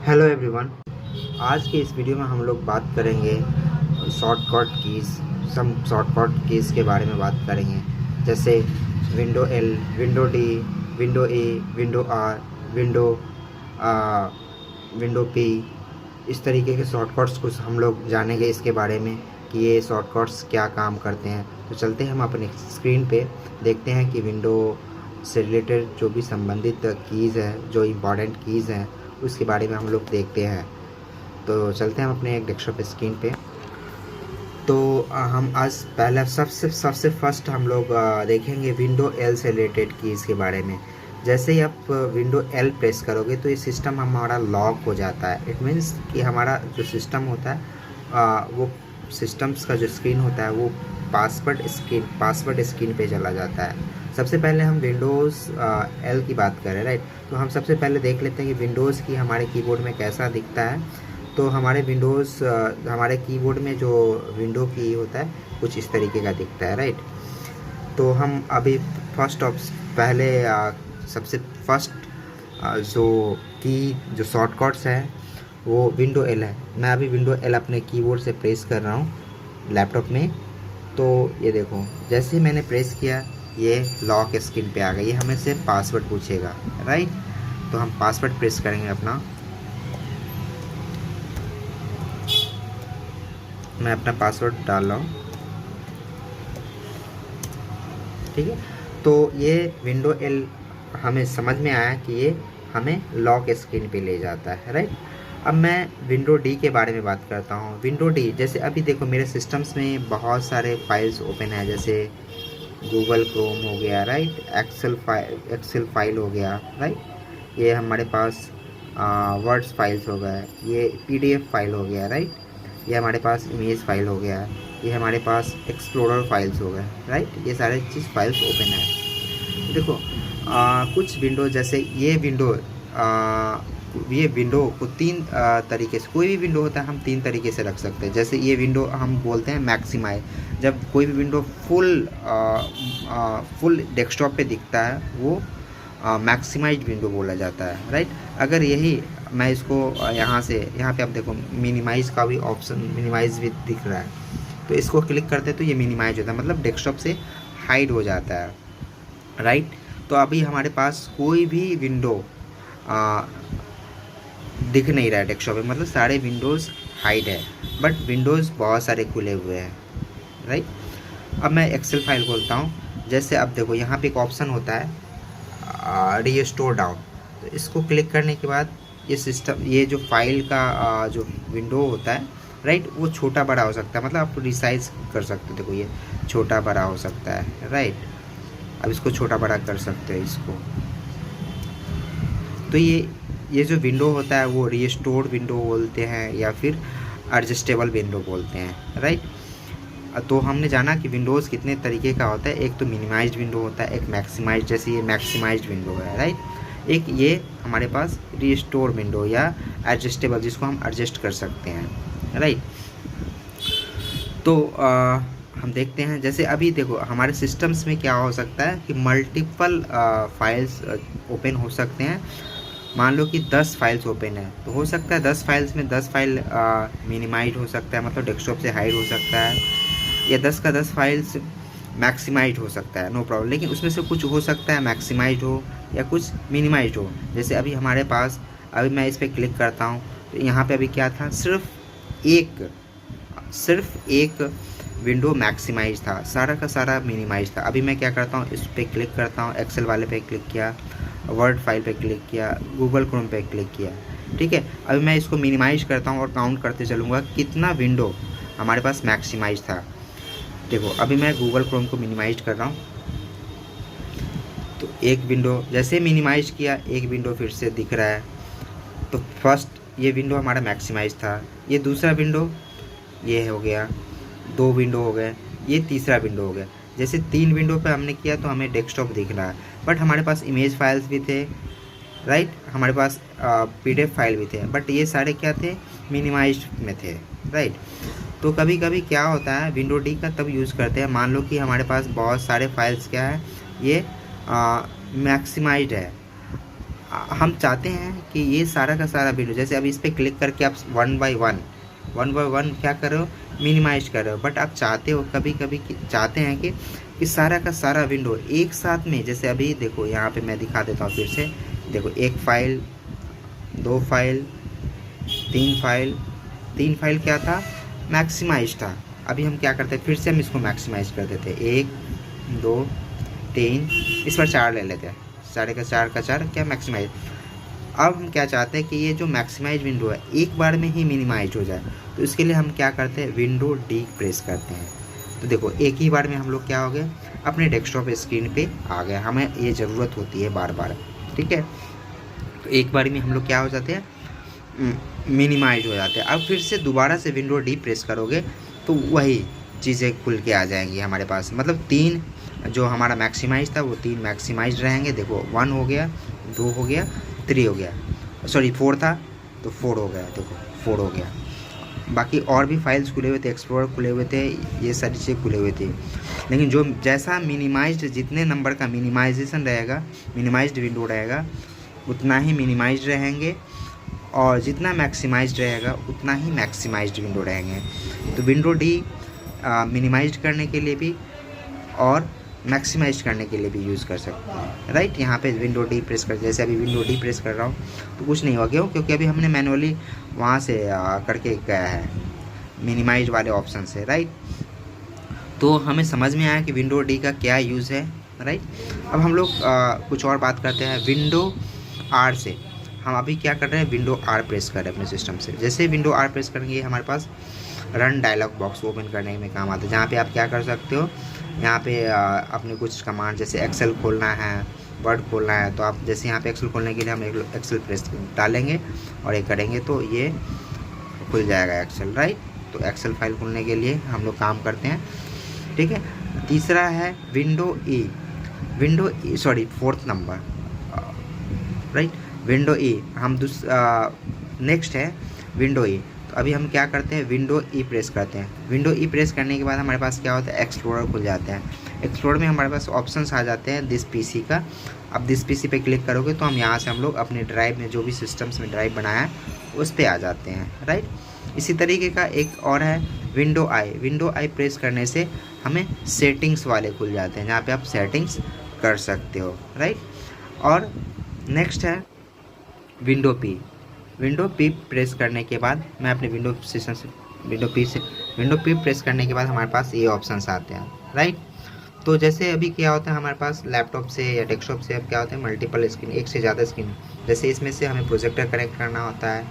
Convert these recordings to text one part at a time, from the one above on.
Hello everyone. आज के इस वीडियो में हम लोग बात करेंगे shortcut keys, some shortcut keys के बारे में बात करेंगे। जैसे window L, window D, window A, window R, window P, इस तरीके के शॉर्टकट्स कुछ हम लोग जानेंगे इसके बारे में कि ये शॉर्टकट्स क्या काम करते हैं। तो चलते हैं हम अपने स्क्रीन पे, देखते हैं कि विंडो से रिलेटेड जो भी संबंधित कीज़ है, जो इम्पॉर्टेंट कीज़ हैं, उसके बारे में हम लोग देखते हैं। तो चलते हैं हम अपने एक डेस्कटॉप स्क्रीन पे। तो हम आज पहला सबसे फर्स्ट हम लोग देखेंगे विंडो एल से रिलेटेड कीज़ के बारे में। जैसे ही आप विंडो एल प्रेस करोगे तो ये सिस्टम हमारा लॉक हो जाता है। इट मीन्स कि हमारा जो सिस्टम होता है वो सिस्टम्स का जो स्क्रीन होता है वो पासवर्ड स्क्रीन पे चला जाता है। सबसे पहले हम विंडोज़ एल की बात करें, राइट। तो हम सबसे पहले देख लेते हैं कि विंडोज़ की हमारे कीबोर्ड में कैसा दिखता है। तो हमारे हमारे कीबोर्ड में जो विंडो की होता है कुछ इस तरीके का दिखता है, राइट। तो हम अभी सबसे फर्स्ट जो शॉर्टकट्स है वो विंडो एल है। मैं अभी विंडो एल अपने कीबोर्ड से प्रेस कर रहा हूँ लैपटॉप में। तो ये देखो, जैसे ही मैंने प्रेस किया ये लॉक स्क्रीन पे आ गई। ये हमें से पासवर्ड पूछेगा, राइट। तो हम पासवर्ड प्रेस करेंगे अपना। मैं अपना पासवर्ड डाल रहा हूँ, ठीक है। तो ये विंडो एल हमें समझ में आया कि ये हमें लॉक स्क्रीन पे ले जाता है, राइट। अब मैं विंडो डी के बारे में बात करता हूँ। विंडो डी, जैसे अभी देखो मेरे सिस्टम्स में बहुत सारे फाइल्स ओपन है, जैसे गूगल क्रोम हो गया, राइट। एक्सेल फाइल हो गया, राइट। ये हमारे पास वर्ड्स फाइल्स हो गए, ये पीडीएफ फाइल हो गया, राइट। ये हमारे पास इमेज फाइल हो गया, ये हमारे पास एक्सप्लोरर फाइल्स हो गए, राइट। ये सारे चीज़ फाइल्स ओपन है। देखो कुछ विंडो, जैसे ये विंडो को तीन तरीके से, कोई भी विंडो होता है हम तीन तरीके से रख सकते हैं। जैसे ये विंडो हम बोलते हैं मैक्सिमाइज। जब कोई भी विंडो फुल डेस्कटॉप पे दिखता है वो मैक्सिमाइज्ड विंडो बोला जाता है, राइट। अगर यही मैं इसको यहाँ पे आप देखो मिनिमाइज़ का भी ऑप्शन, मिनिमाइज़ भी दिख रहा है। तो इसको क्लिक करते तो ये मिनिमाइज होता है, मतलब डेस्कटॉप से हाइड हो जाता है, राइट। तो अभी हमारे पास कोई भी विंडो दिख नहीं रहा है डेस्कटॉप में, मतलब सारे विंडोज़ हाइड है, बट विंडोज़ बहुत सारे खुले हुए हैं, राइट। अब मैं एक्सेल फाइल खोलता हूँ। जैसे अब देखो यहाँ पे एक ऑप्शन होता है रीस्टोर डाउन। तो इसको क्लिक करने के बाद ये जो फाइल का जो विंडो होता है, राइट, वो छोटा बड़ा हो सकता है, मतलब आप रिसाइज कर सकते हो। देखो ये छोटा बड़ा हो सकता है, राइट। अब इसको छोटा बड़ा कर सकते हैं इसको। तो ये जो विंडो होता है वो रीस्टोर विंडो बोलते हैं या फिर एडजस्टेबल विंडो बोलते हैं, राइट। तो हमने जाना कि विंडोज़ कितने तरीके का होता है। एक तो मिनिमाइज्ड विंडो होता है, एक मैक्सिमाइज्ड, जैसे ये मैक्सिमाइज्ड विंडो है, राइट। एक ये हमारे पास रीस्टोर विंडो या एडजस्टेबल, जिसको हम एडजस्ट कर सकते हैं, राइट। तो हम देखते हैं, जैसे अभी देखो हमारे सिस्टम्स में क्या हो सकता है कि मल्टीपल फाइल्स ओपन हो सकते हैं। मान लो कि 10 फाइल्स ओपन है, तो हो सकता है 10 फाइल्स में 10 फाइल मिनिमाइज हो सकता है, मतलब डेस्कटॉप से हाइड हो सकता है, या 10 का 10 फाइल्स मैक्सिमाइज हो सकता है, नो प्रॉब्लम। लेकिन उसमें से कुछ हो सकता है मैक्सिमाइज हो या कुछ मिनिमाइज हो। जैसे अभी हमारे पास, अभी मैं इस पर क्लिक करता हूँ तो यहाँ पे अभी क्या था, सिर्फ एक विंडो मैक्सिमाइज था, सारा का सारा मिनिमाइज था। अभी मैं क्या करता हूँ, इस पर क्लिक करता हूँ, एक्सेल वाले पे क्लिक किया, वर्ड फाइल पे क्लिक किया, गूगल क्रोम पे क्लिक किया, ठीक है। अभी मैं इसको मिनिमाइज करता हूँ और काउंट करते चलूँगा कितना विंडो हमारे पास मैक्सिमाइज था। देखो अभी मैं गूगल क्रोम को मिनिमाइज कर रहा हूँ, तो एक विंडो जैसे मिनिमाइज किया, एक विंडो फिर से दिख रहा है। तो फर्स्ट ये विंडो हमारा मैक्सिमाइज था, ये दूसरा विंडो ये हो गया, 2 विंडो हो गए, ये तीसरा विंडो हो गया। जैसे 3 विंडो पे हमने किया तो हमें डेस्कटॉप दिख रहा है, बट हमारे पास इमेज फाइल्स भी थे, राइट। हमारे पास पीडीएफ फाइल भी थे, बट ये सारे क्या थे, मिनिमाइज्ड में थे, राइट। तो कभी कभी क्या होता है, विंडो डी का तब यूज़ करते हैं, मान लो कि हमारे पास बहुत सारे फाइल्स क्या है, ये मैक्सिमाइज्ड है, हम चाहते हैं कि ये सारा का सारा विंडो, जैसे अभी इस पर क्लिक करके आप वन बाय वन क्या कर रहे हो, मिनिमाइज कर रहे हो, बट आप चाहते हो कभी कभी चाहते हैं कि सारा का सारा विंडो एक साथ में, जैसे अभी देखो यहाँ पे मैं दिखा देता हूँ फिर से। देखो एक फाइल, 2 फाइल, 3 फाइल क्या था, मैक्सिमाइज था। अभी हम क्या करते हैं, फिर से हम इसको मैक्सिमाइज कर देते हैं, 1 2 3, इस पर 4 ले लेते हैं, सारे का 4 क्या मैक्सिमाइज। अब हम क्या चाहते हैं कि ये जो मैक्सिमाइज विंडो है एक बार में ही मिनिमाइज हो जाए, तो इसके लिए हम क्या करते हैं, विंडो डी प्रेस करते हैं। तो देखो एक ही बार में हम लोग क्या हो गए, अपने डेस्कटॉप स्क्रीन पे आ गए। हमें ये ज़रूरत होती है बार बार, ठीक है। तो एक बार में हम लोग क्या हो जाते हैं, मिनिमाइज हो जाते हैं। अब फिर से दोबारा से विंडो डी प्रेस करोगे तो वही चीज़ें खुल के आ जाएंगी हमारे पास। मतलब 3 जो हमारा मैक्सिमाइज था वो 3 मैक्सिमाइज रहेंगे। देखो 1 हो गया, 2 हो गया, 3 हो गया, सॉरी 4 था तो 4 हो गया, देखो 4 हो गया। बाकी और भी फाइल्स खुले हुए थे, एक्सप्लोरर खुले हुए थे, ये सारी चीज़ें खुले हुए थे। लेकिन जो जैसा मिनिमाइज्ड, जितने नंबर का मिनिमाइजेशन रहेगा, मिनिमाइज्ड विंडो रहेगा उतना ही मिनिमाइज्ड रहेंगे, और जितना मैक्सिमाइज्ड रहेगा उतना ही मैक्सिमाइज्ड विंडो रहेंगे। तो विंडो डी मिनिमाइज्ड करने के लिए भी और मैक्सिमाइज करने के लिए भी यूज़ कर सकते हैं, राइट। यहाँ पे विंडो डी प्रेस कर, जैसे अभी विंडो डी प्रेस कर रहा हूँ तो कुछ नहीं हुआ, क्यों, क्योंकि अभी हमने मैनुअली वहाँ से करके गया है मिनिमाइज वाले ऑप्शन से, राइट। तो हमें समझ में आया कि विंडो डी का क्या यूज़ है, राइट। अब हम लोग कुछ और बात करते हैं विंडो आर से। हम अभी क्या कर रहे हैं, विंडो आर प्रेस कर रहे हैं अपने सिस्टम से। जैसे विंडो आर प्रेस करेंगे हमारे पास रन डायलॉग बॉक्स ओपन करने में काम आता है, जहाँ पे आप क्या कर सकते हो, यहाँ पे अपने कुछ कमांड, जैसे एक्सेल खोलना है, वर्ड खोलना है, तो आप जैसे यहाँ पे एक्सेल खोलने के लिए हम एक्सेल प्रेस डालेंगे और ये करेंगे तो ये खुल जाएगा एक्सेल, राइट। तो एक्सेल फाइल खोलने के लिए हम लोग काम करते हैं, ठीक है। तीसरा है window E, sorry 4th number, right, window E. हम नेक्स्ट है विंडो ई। तो अभी हम क्या करते हैं, विंडो ई प्रेस करते हैं। विंडो ई प्रेस करने के बाद हमारे पास क्या होता है, एक्सप्लोरर खुल जाता है। एक्सप्लोरर में हमारे पास ऑप्शंस आ जाते हैं दिस पीसी का। अब दिस पीसी पे क्लिक करोगे तो हम यहाँ से हम लोग अपने ड्राइव में, जो भी सिस्टम्स में ड्राइव बनाया है उस पर आ जाते हैं, राइट। इसी तरीके का एक और है विंडो आई। विंडो आई प्रेस करने से हमें सेटिंग्स वाले खुल जाते हैं, जहाँ पे आप सेटिंग्स कर सकते हो, राइट। और नेक्स्ट है window P. Window P press करने के बाद मैं अपने विंडो सेशन से विंडो पी प्रेस करने के बाद हमारे पास ये ऑप्शंस आते हैं, राइट। तो जैसे अभी क्या होता है हमारे पास लैपटॉप से या डेस्कटॉप से अब क्या होता है, मल्टीपल स्क्रीन, एक से ज़्यादा स्क्रीन। जैसे इसमें से हमें प्रोजेक्टर कनेक्ट करना होता है,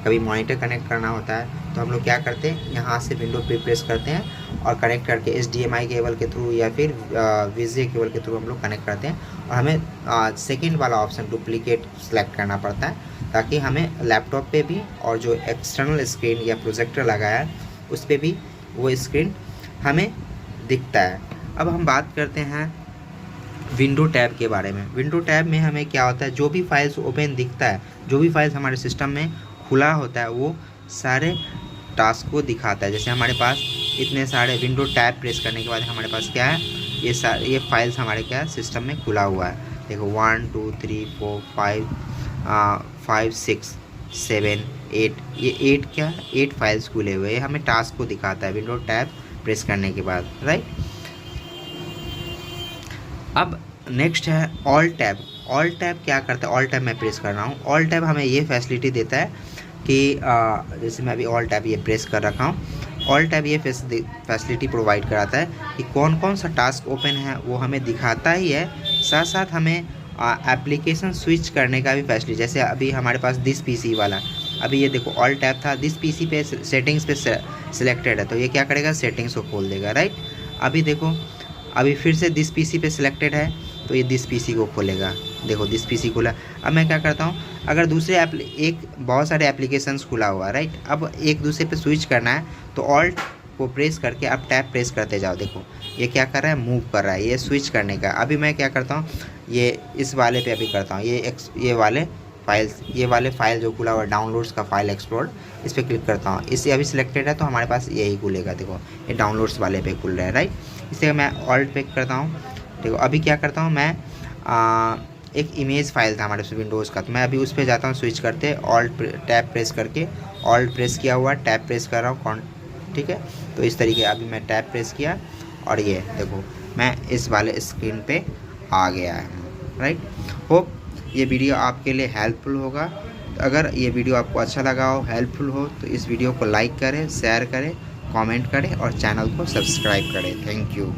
कभी मॉनिटर कनेक्ट करना होता है, तो हम लोग क्या करते हैं, यहाँ से विंडो पे प्रेस करते हैं और कनेक्ट करके HDMI केबल के थ्रू या फिर VGA केबल के थ्रू हम लोग कनेक्ट करते हैं। और हमें सेकंड वाला ऑप्शन डुप्लीकेट सेलेक्ट करना पड़ता है, ताकि हमें लैपटॉप पे भी और जो एक्सटर्नल स्क्रीन या प्रोजेक्टर लगाया है उस पर भी वो स्क्रीन हमें दिखता है। अब हम बात करते हैं विंडो टैब के बारे में। विंडो टैब में हमें क्या होता है, जो भी फाइल्स ओपन दिखता है, जो भी फाइल्स हमारे सिस्टम में खुला होता है वो सारे टास्क को दिखाता है। जैसे हमारे पास इतने सारे विंडो टैब प्रेस करने के बाद हमारे पास क्या है, ये फाइल्स हमारे क्या सिस्टम में खुला हुआ है। देखो 1 2 3 4 5 6 7 8, ये 8 फाइल्स खुले हुए हैं, हमें टास्क को दिखाता है विंडो टैब प्रेस करने के बाद, राइट। अब नेक्स्ट है ऑल टैब। ऑल टैब क्या करता है, ऑल टैब मैं प्रेस कर रहा हूँ। ऑल टैब हमें ये फैसिलिटी देता है कि जैसे मैं अभी ऑल टैब ये प्रेस कर रखा हूँ, ऑल टैब ये फैसिलिटी प्रोवाइड कराता है कि कौन कौन सा टास्क ओपन है वो हमें दिखाता ही है, साथ साथ हमें एप्लीकेशन स्विच करने का भी फैसिलिटी। जैसे अभी हमारे पास दिस पीसी वाला, अभी ये देखो ऑल टैब था, दिस पीसी पे सेटिंग्स पे सिलेक्टेड है, तो ये क्या करेगा, सेटिंग्स को खोल देगा, राइट। अभी देखो अभी फिर से दिस पीसी पे सिलेक्टेड है तो ये दिस पीसी को खोलेगा, देखो दिस पीसी खुला। अब मैं क्या करता हूँ, अगर दूसरे बहुत सारे एप्लीकेशंस खुला हुआ है, राइट। अब एक दूसरे पे स्विच करना है तो ऑल्ट को प्रेस करके आप टैब प्रेस करते जाओ। देखो ये क्या कर रहा है, मूव कर रहा है, ये स्विच करने का। अभी मैं क्या करता हूँ, ये इस वाले पे अभी करता हूँ, ये वाले फाइल जो खुला हुआ है, डाउनलोड्स का फाइल एक्सप्लोर, इस पर क्लिक करता हूँ। इससे अभी सिलेक्टेड है तो हमारे पास यही खुलेगा, देखो ये डाउनलोड्स वाले पे खुल रहा है, राइट। इसे मैं ऑल्ट पे करता हूँ। देखो अभी क्या करता हूँ मैं, एक इमेज फाइल था हमारे विंडोज़ का। तो मैं अभी उस पर जाता हूँ, स्विच करते ऑल्ट टैब प्रेस करके, ऑल्ट प्रेस किया हुआ, टैब प्रेस कर रहा हूँ, ठीक है। तो इस तरीके अभी मैं टैब प्रेस किया और ये देखो मैं इस वाले स्क्रीन पे आ गया है, राइट। होप ये वीडियो आपके लिए हेल्पफुल होगा। अगर ये वीडियो आपको अच्छा लगा हो, हेल्पफुल हो, तो इस वीडियो को लाइक करें, शेयर करें, कमेंट करें और चैनल को सब्सक्राइब करें। Thank you.